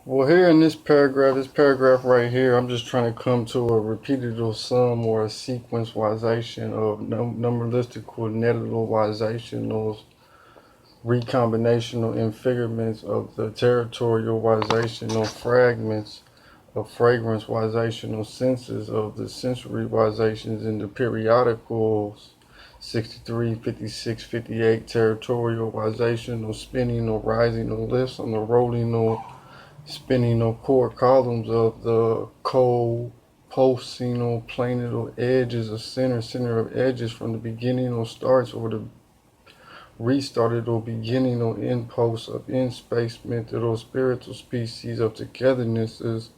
Well, here in this paragraph right here, I'm just trying to come to a repeatable sum or a sequenceization of numberlistical netalization, recombinational infigurements of the territorializational fragments of fragrancewizational senses of the sensorywizations in the periodicals 63, 56, 58 territorialization spinning or rising or lifts on the rolling or spinning or core columns of the co-pulsing or planar edges of center of edges from the beginning or starts or the restarted or beginning or end post of in space method or spiritual species of togethernesses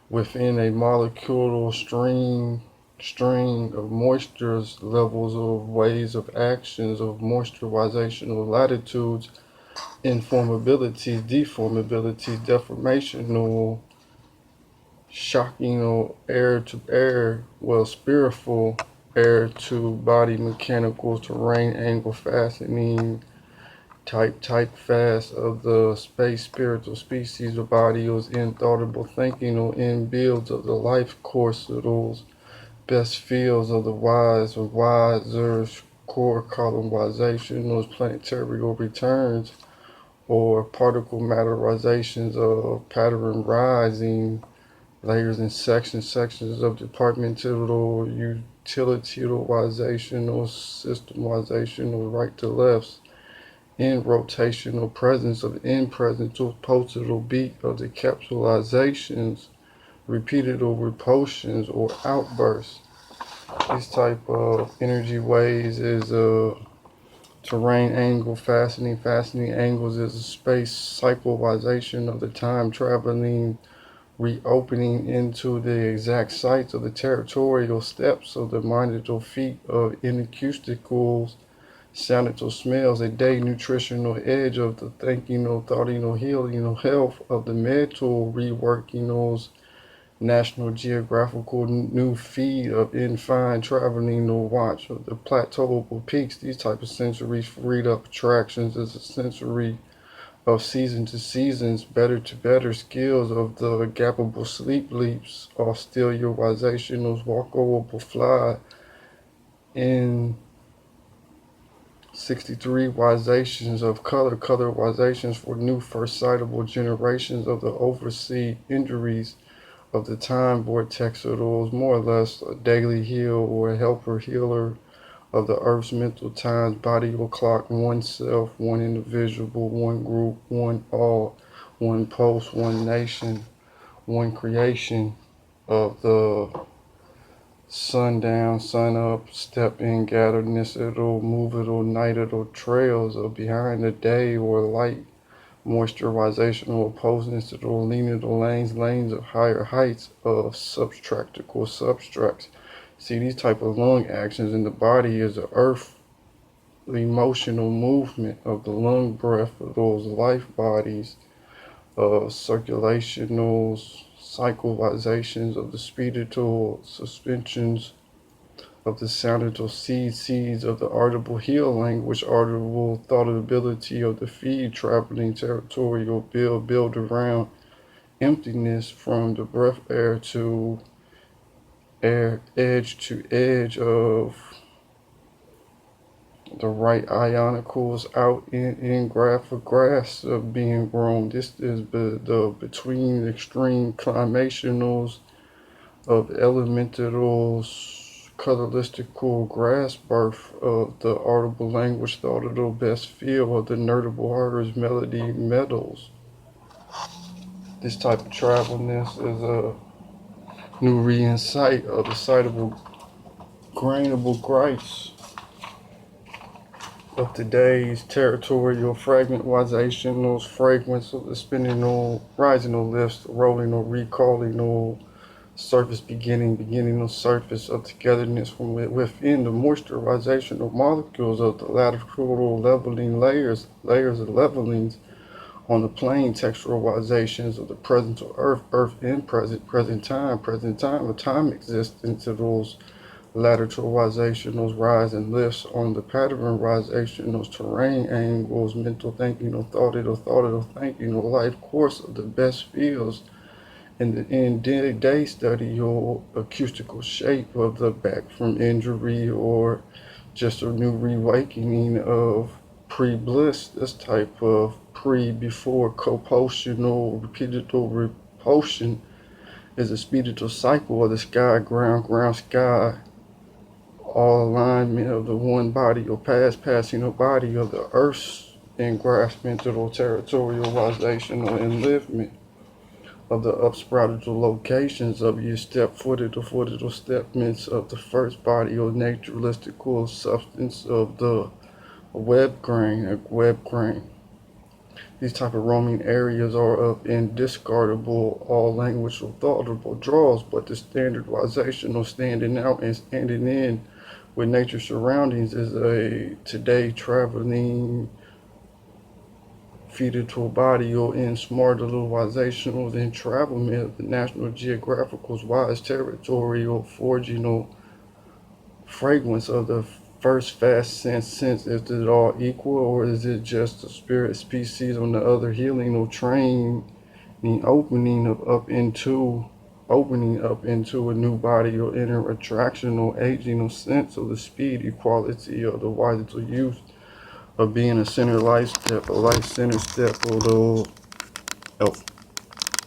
within a molecular string of moistures, levels of ways of actions of moisturizational latitudes, informabilities, deformabilities, deformational, shocking or air to air, well, spiritual air to body mechanical terrain angle fastening type fast of the space spiritual species of body was in thoughtable thinking or in builds of the life course of those best fields of the wise or wiser core colonization, those planetary or returns or particle matterizations of pattern rising layers and sections of departmental or utilitarianization or systemization or right to lefts in rotational presence of in presence or postal beat of the capsulizations, repeated or repulsions or outbursts. This type of energy waves is a terrain angle fastening. Fastening angles is a space cyclization of the time traveling reopening into the exact sites of the territorial steps of the minded feet of inacousticals sounded or smells a day nutritional edge of the thinking or thoughting or healing or health of the mental reworking or national geographical new feed of in fine traveling or watch of the plateauable peaks. These type of sensories freed up attractions as a sensory of season to seasons, better to better skills of the gapable sleep leaps, or still your wizationals walkable fly in 63 wizations of colorizations for new first sightable generations of the oversea injuries of the time vortex of those more or less a daily heal or a helper healer of the earth's mental times, body or clock, one self, one individual, one group, one all, one pulse, one nation, one creation of the sundown, sun up, step in, gatheredness, it'll move it'll night it'll trails or behind the day or light, moisturization or opposedness it'll lean it'll lanes of higher heights of subtractical substracts. See these type of lung actions in the body is the earth the emotional movement of the lung breath of those life bodies, circulational cyclizations of the spiritual suspensions of the soundable seeds of the audible heel language, audible thoughtability of the feed traveling territorial build around emptiness from the breath air to edge of the right ionicals out in graph of grass of being grown. This is the between extreme climationals of elementals, coloristical grass birth of the audible language thought of the best feel of the nerdable harbors melody metals. This type of travelness is a new re-insight of the citable grainable grace of today's territorial fragmentization, those fragments of the spinning or rising or lifts, rolling or recalling or surface beginning or surface of togetherness from within the moisturization of molecules of the lateral leveling layers of levelings on the plane texturalizations of the present of earth in present time of time existence of those lateralizationals, rise and lifts on the patternalizationals, terrain angles, mental thinking or thought or thinking or life course of the best fields in day study or acoustical shape of the back from injury or just a new reawakening of pre-bliss, this type of pre-before co-potional repeated repulsion is a speedital cycle of the sky, ground, sky, all alignment of the one body or past passing a body of the earth's engraspment or territorialization or enliftment of the upsprouted locations of your step-footed or footed or stepments of the first body or naturalistical substance of the web grain. These type of roaming areas are of indiscardable, all language or thoughtable draws, but the standardization of standing out and standing in with nature surroundings is a today traveling feeder to a body or in smart littlization or the entravelment of the National Geographical's wise territory or forging or fragrance of the first fast sense. Is it all equal or is it just a spirit species on the other healing or training opening up into a new body or inner attraction or aging or sense of the speed equality of the vital youth of being a center life step, a life center step, or the